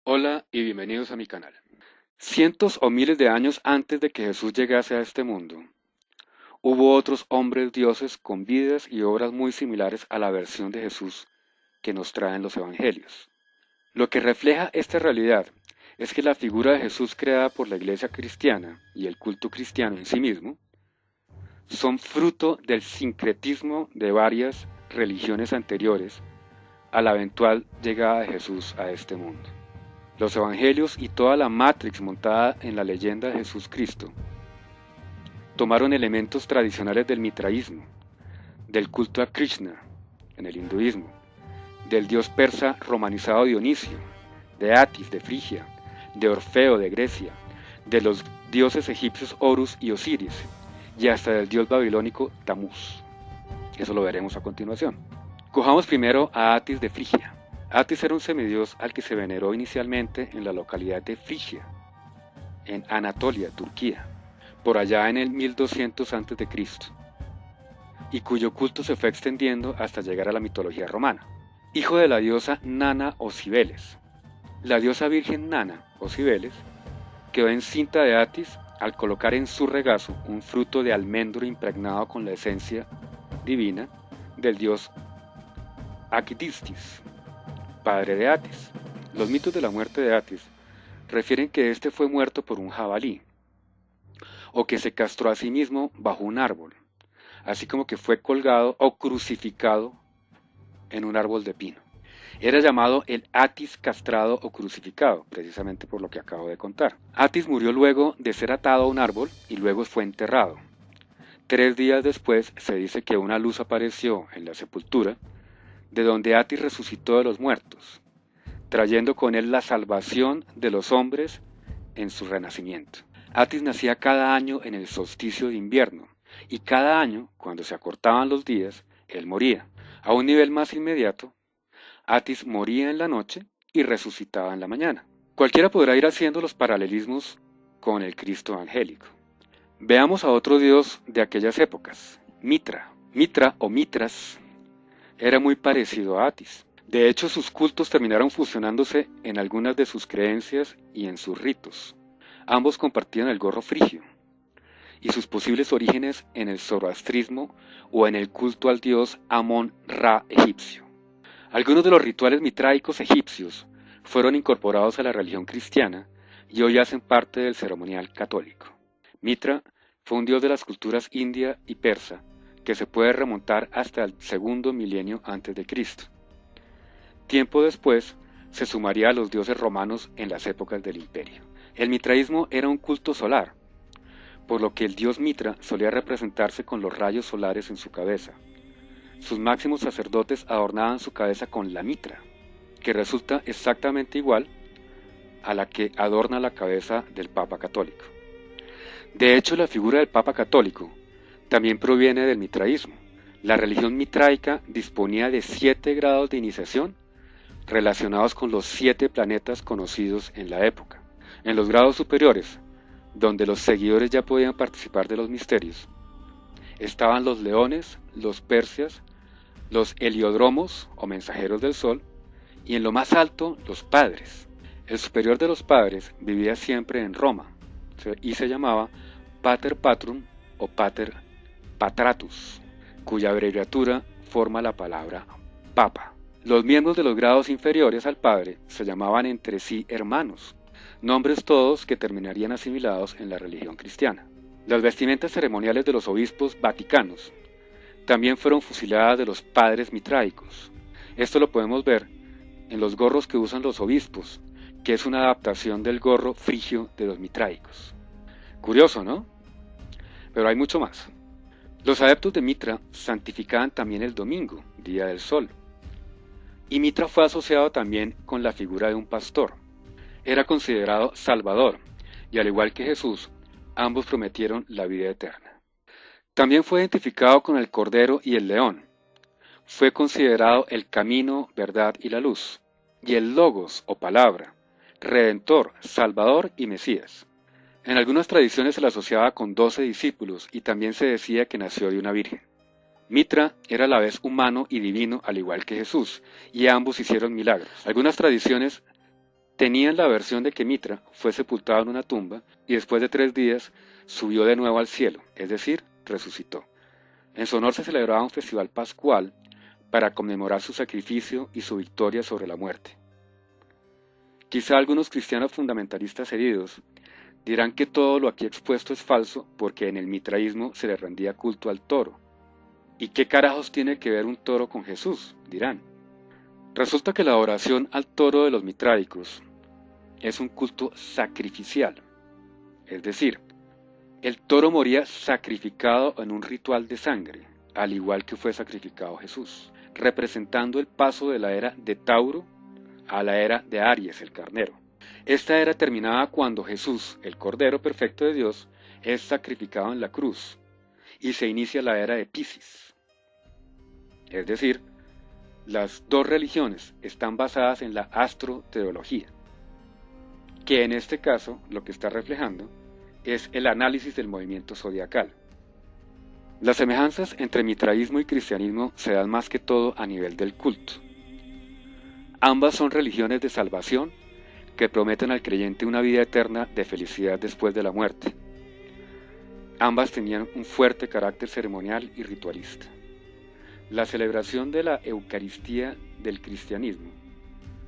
Hola y bienvenidos a mi canal. Cientos o miles de años antes de que Jesús llegase a este mundo, hubo otros hombres dioses con vidas y obras muy similares a la versión de Jesús que nos traen los evangelios. Lo que refleja esta realidad es que la figura de Jesús creada por la iglesia cristiana y el culto cristiano en sí mismo son fruto del sincretismo de varias religiones anteriores a la eventual llegada de Jesús a este mundo. Los evangelios y toda la matrix montada en la leyenda de Jesús Cristo tomaron elementos tradicionales del mitraísmo, del culto a Krishna en el hinduismo, del dios persa romanizado Dionisio, de Atis de Frigia, de Orfeo de Grecia, de los dioses egipcios Horus y Osiris, y hasta del dios babilónico Tamuz. Eso lo veremos a continuación. Cojamos primero a Atis de Frigia. Atis era un semidios al que se veneró inicialmente en la localidad de Frigia, en Anatolia, Turquía, por allá en el 1200 a.C., y cuyo culto se fue extendiendo hasta llegar a la mitología romana. Hijo de la diosa Nana o Cibeles. La diosa virgen Nana o Cibeles quedó encinta de Atis al colocar en su regazo un fruto de almendro impregnado con la esencia divina del dios Aquidistis, padre de Atis. Los mitos de la muerte de Atis refieren que éste fue muerto por un jabalí, o que se castró a sí mismo bajo un árbol, así como que fue colgado o crucificado en un árbol de pino. Era llamado el Atis castrado o crucificado, precisamente por lo que acabo de contar. Atis murió luego de ser atado a un árbol y luego fue enterrado. 3 días después se dice que una luz apareció en la sepultura, de donde Atis resucitó de los muertos, trayendo con él la salvación de los hombres en su renacimiento. Atis nacía cada año en el solsticio de invierno, y cada año, cuando se acortaban los días, él moría. A un nivel más inmediato, Atis moría en la noche y resucitaba en la mañana. Cualquiera podrá ir haciendo los paralelismos con el Cristo angélico. Veamos a otro dios de aquellas épocas, Mitra. Mitra o Mitras era muy parecido a Atis. De hecho, sus cultos terminaron fusionándose en algunas de sus creencias y en sus ritos. Ambos compartían el gorro frigio y sus posibles orígenes en el zoroastrismo o en el culto al dios Amón-Ra egipcio. Algunos de los rituales mitraicos egipcios fueron incorporados a la religión cristiana y hoy hacen parte del ceremonial católico. Mitra fue un dios de las culturas india y persa que se puede remontar hasta el segundo milenio antes de Cristo. Tiempo después se sumaría a los dioses romanos en las épocas del imperio. El mitraísmo era un culto solar, por lo que el dios Mitra solía representarse con los rayos solares en su cabeza. Sus máximos sacerdotes adornaban su cabeza con la mitra, que resulta exactamente igual a la que adorna la cabeza del Papa Católico. De hecho, la figura del Papa Católico también proviene del mitraísmo. La religión mitraica disponía de 7 grados de iniciación relacionados con los 7 planetas conocidos en la época. En los grados superiores, donde los seguidores ya podían participar de los misterios, estaban los leones, los persias, los heliodromos o mensajeros del sol, y en lo más alto los padres. El superior de los padres vivía siempre en Roma y se llamaba Pater Patrum o Pater Patratus, cuya abreviatura forma la palabra Papa. Los miembros de los grados inferiores al padre se llamaban entre sí hermanos, nombres todos que terminarían asimilados en la religión cristiana. Las vestimentas ceremoniales de los obispos vaticanos también fueron fusiladas de los padres mitraicos. Esto lo podemos ver en los gorros que usan los obispos, que es una adaptación del gorro frigio de los mitraicos. Curioso, ¿no? Pero hay mucho más. Los adeptos de Mitra santificaban también el domingo, día del sol. Y Mitra fue asociado también con la figura de un pastor. Era considerado salvador, y al igual que Jesús, ambos prometieron la vida eterna. También fue identificado con el Cordero y el León. Fue considerado el camino, verdad y la luz, y el Logos o palabra, Redentor, Salvador y Mesías. En algunas tradiciones se le asociaba con 12 discípulos y también se decía que nació de una virgen. Mitra era a la vez humano y divino al igual que Jesús, y ambos hicieron milagros. Algunas tradiciones Tenían la versión de que Mitra fue sepultado en una tumba y después de 3 días subió de nuevo al cielo, es decir, resucitó. En su honor se celebraba un festival pascual para conmemorar su sacrificio y su victoria sobre la muerte. Quizá algunos cristianos fundamentalistas heridos dirán que todo lo aquí expuesto es falso porque en el mitraísmo se le rendía culto al toro. ¿Y qué carajos tiene que ver un toro con Jesús?, dirán. Resulta que la oración al toro de los mitraicos es un culto sacrificial, es decir, el toro moría sacrificado en un ritual de sangre, al igual que fue sacrificado Jesús, representando el paso de la era de Tauro a la era de Aries, el carnero. Esta era terminada cuando Jesús, el Cordero Perfecto de Dios, es sacrificado en la cruz y se inicia la era de Piscis. Es decir, las dos religiones están basadas en la astroteología, que en este caso lo que está reflejando es el análisis del movimiento zodiacal. Las semejanzas entre mitraísmo y cristianismo se dan más que todo a nivel del culto. Ambas son religiones de salvación que prometen al creyente una vida eterna de felicidad después de la muerte. Ambas tenían un fuerte carácter ceremonial y ritualista. La celebración de la Eucaristía del cristianismo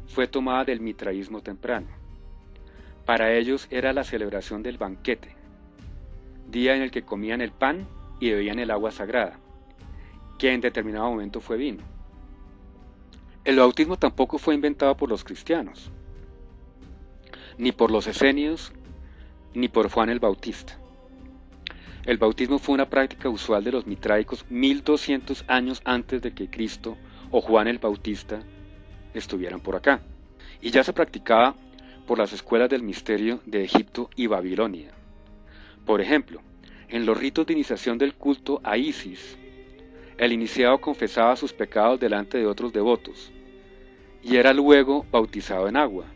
fue tomada del mitraísmo temprano. Para ellos era la celebración del banquete, día en el que comían el pan y bebían el agua sagrada, que en determinado momento fue vino. El bautismo tampoco fue inventado por los cristianos, ni por los esenios, ni por Juan el Bautista. El bautismo fue una práctica usual de los mitraicos 1200 años antes de que Cristo o Juan el Bautista estuvieran por acá, y ya se practicaba por las escuelas del misterio de Egipto y Babilonia. Por ejemplo, en los ritos de iniciación del culto a Isis, el iniciado confesaba sus pecados delante de otros devotos, y era luego bautizado en agua,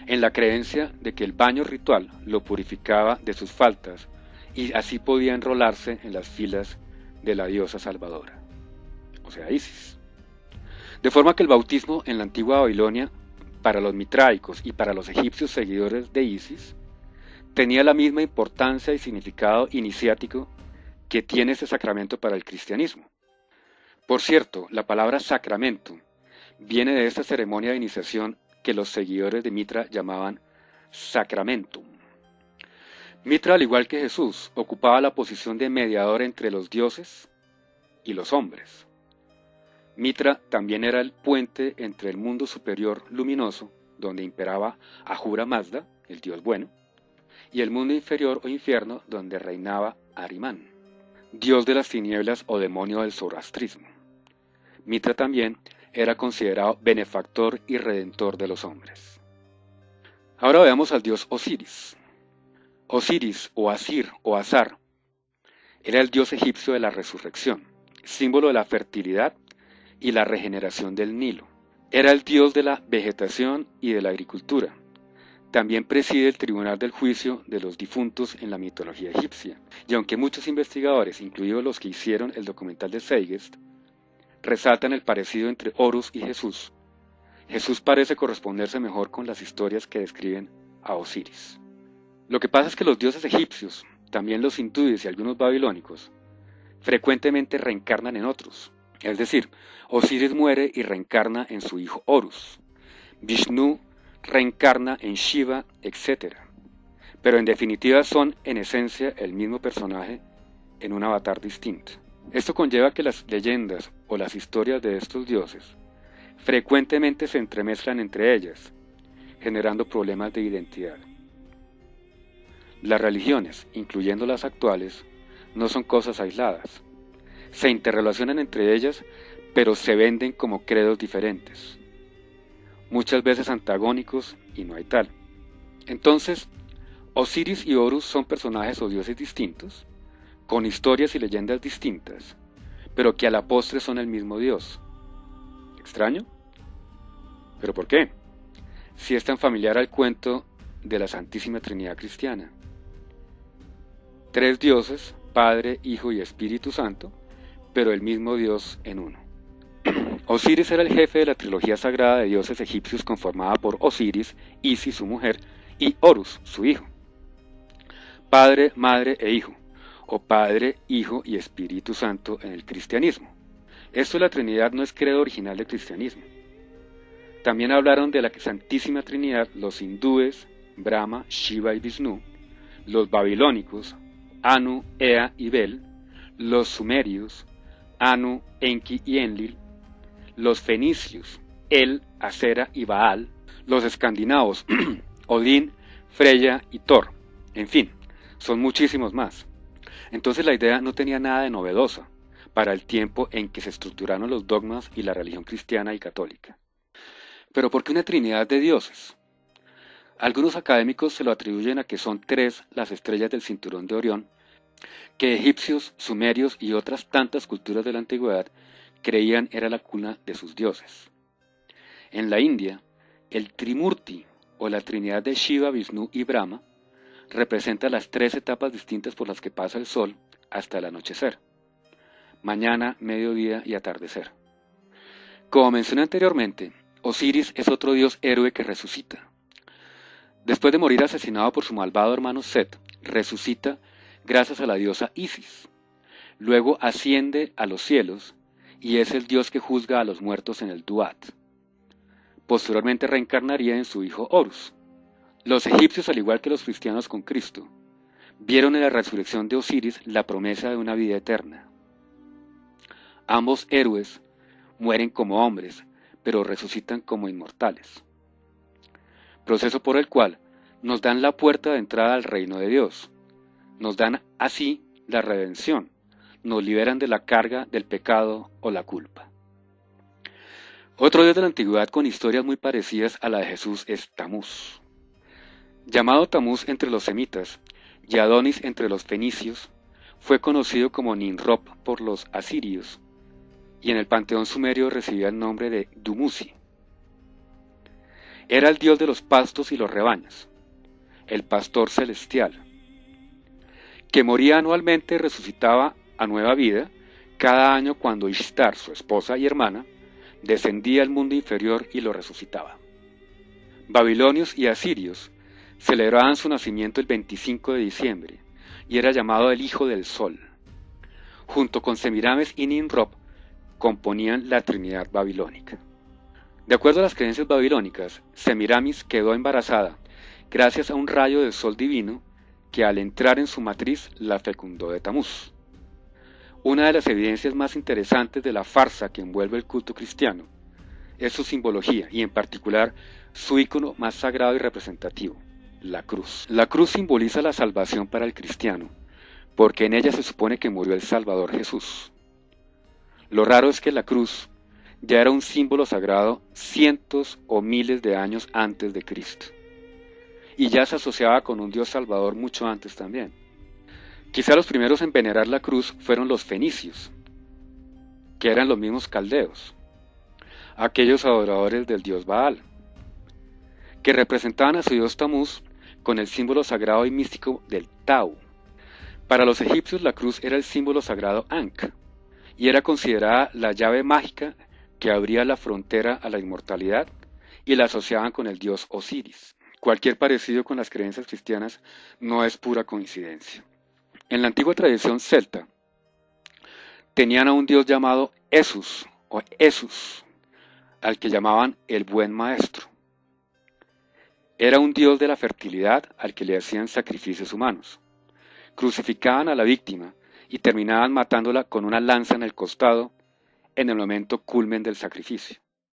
en la creencia de que el baño ritual lo purificaba de sus faltas y así podía enrolarse en las filas de la diosa salvadora, o sea, Isis. De forma que el bautismo en la antigua Babilonia, para los mitraicos y para los egipcios seguidores de Isis, tenía la misma importancia y significado iniciático que tiene este sacramento para el cristianismo. Por cierto, la palabra sacramento viene de esta ceremonia de iniciación que los seguidores de Mitra llamaban sacramentum. Mitra, al igual que Jesús, ocupaba la posición de mediador entre los dioses y los hombres. Mitra también era el puente entre el mundo superior luminoso, donde imperaba Ahura Mazda, el dios bueno, y el mundo inferior o infierno, donde reinaba Ahriman, dios de las tinieblas o demonio del zoroastrismo. Mitra también era considerado benefactor y redentor de los hombres. Ahora veamos al dios Osiris. Osiris o Asir o Azar era el dios egipcio de la resurrección, símbolo de la fertilidad y la regeneración del Nilo. Era el dios de la vegetación y de la agricultura. También preside el tribunal del juicio de los difuntos en la mitología egipcia. Y aunque muchos investigadores, incluidos los que hicieron el documental de Seigest, resaltan el parecido entre Horus y Jesús, Jesús parece corresponderse mejor con las historias que describen a Osiris. Lo que pasa es que los dioses egipcios, también los hindúes y algunos babilónicos, frecuentemente reencarnan en otros. Es decir, Osiris muere y reencarna en su hijo Horus. Vishnu reencarna en Shiva, etc. Pero en definitiva son en esencia el mismo personaje en un avatar distinto. Esto conlleva que las leyendas o las historias de estos dioses frecuentemente se entremezclan entre ellas, generando problemas de identidad. Las religiones, incluyendo las actuales, no son cosas aisladas. Se interrelacionan entre ellas, pero se venden como credos diferentes, muchas veces antagónicos y no hay tal. Entonces, Osiris y Horus son personajes o dioses distintos, con historias y leyendas distintas, pero que a la postre son el mismo dios. ¿Extraño? ¿Pero por qué? Si es tan familiar al cuento de la Santísima Trinidad cristiana. 3 dioses, Padre, Hijo y Espíritu Santo, pero el mismo Dios en uno. Osiris era el jefe de la trilogía sagrada de dioses egipcios conformada por Osiris, Isis su mujer y Horus su hijo. Padre, madre e hijo, o Padre, Hijo y Espíritu Santo en el cristianismo. Esto de la Trinidad no es credo original del cristianismo. También hablaron de la Santísima Trinidad los hindúes, Brahma, Shiva y Vishnu, los babilónicos, Anu, Ea y Bel, los sumerios, Anu, Enki y Enlil, los fenicios, El, Acera y Baal, los escandinavos, Odín, Freya y Thor, en fin, son muchísimos más. Entonces la idea no tenía nada de novedosa para el tiempo en que se estructuraron los dogmas y la religión cristiana y católica. Pero ¿por qué una trinidad de dioses? Algunos académicos se lo atribuyen a que son 3 las estrellas del cinturón de Orión, que egipcios, sumerios y otras tantas culturas de la antigüedad creían era la cuna de sus dioses. En la India, el Trimurti, o la Trinidad de Shiva, Vishnu y Brahma, representa las 3 etapas distintas por las que pasa el sol hasta el anochecer: mañana, mediodía y atardecer. Como mencioné anteriormente, Osiris es otro dios héroe que resucita. Después de morir asesinado por su malvado hermano Set, resucita gracias a la diosa Isis. Luego asciende a los cielos y es el dios que juzga a los muertos en el Duat. Posteriormente reencarnaría en su hijo Horus. Los egipcios, al igual que los cristianos con Cristo, vieron en la resurrección de Osiris la promesa de una vida eterna. Ambos héroes mueren como hombres, pero resucitan como inmortales. Proceso por el cual nos dan la puerta de entrada al reino de Dios. Nos dan así la redención, nos liberan de la carga del pecado o la culpa. Otro dios de la antigüedad con historias muy parecidas a la de Jesús es Tamuz. Llamado Tamuz entre los semitas y Adonis entre los fenicios, fue conocido como Ninrod por los asirios, y en el panteón sumerio recibía el nombre de Dumuzi. Era el dios de los pastos y los rebaños, el pastor celestial, que moría anualmente y resucitaba a nueva vida cada año cuando Ishtar, su esposa y hermana, descendía al mundo inferior y lo resucitaba. Babilonios y asirios celebraban su nacimiento el 25 de diciembre y era llamado el Hijo del Sol. Junto con Semiramis y Ninrod componían la Trinidad babilónica. De acuerdo a las creencias babilónicas, Semiramis quedó embarazada gracias a un rayo del sol divino que al entrar en su matriz la fecundó de Tamuz. Una de las evidencias más interesantes de la farsa que envuelve el culto cristiano es su simbología y en particular su ícono más sagrado y representativo, la cruz. La cruz simboliza la salvación para el cristiano, porque en ella se supone que murió el Salvador Jesús. Lo raro es que la cruz ya era un símbolo sagrado cientos o miles de años antes de Cristo, y ya se asociaba con un Dios Salvador mucho antes también. Quizá los primeros en venerar la cruz fueron los fenicios, que eran los mismos caldeos, aquellos adoradores del dios Baal, que representaban a su dios Tamuz con el símbolo sagrado y místico del Tau. Para los egipcios la cruz era el símbolo sagrado Ankh, y era considerada la llave mágica que abría la frontera a la inmortalidad, y la asociaban con el dios Osiris. Cualquier parecido con las creencias cristianas no es pura coincidencia. En la antigua tradición celta, tenían a un dios llamado Esus o Esus, al que llamaban el buen maestro. Era un dios de la fertilidad al que le hacían sacrificios humanos. Crucificaban a la víctima y terminaban matándola con una lanza en el costado en el momento culmen del sacrificio.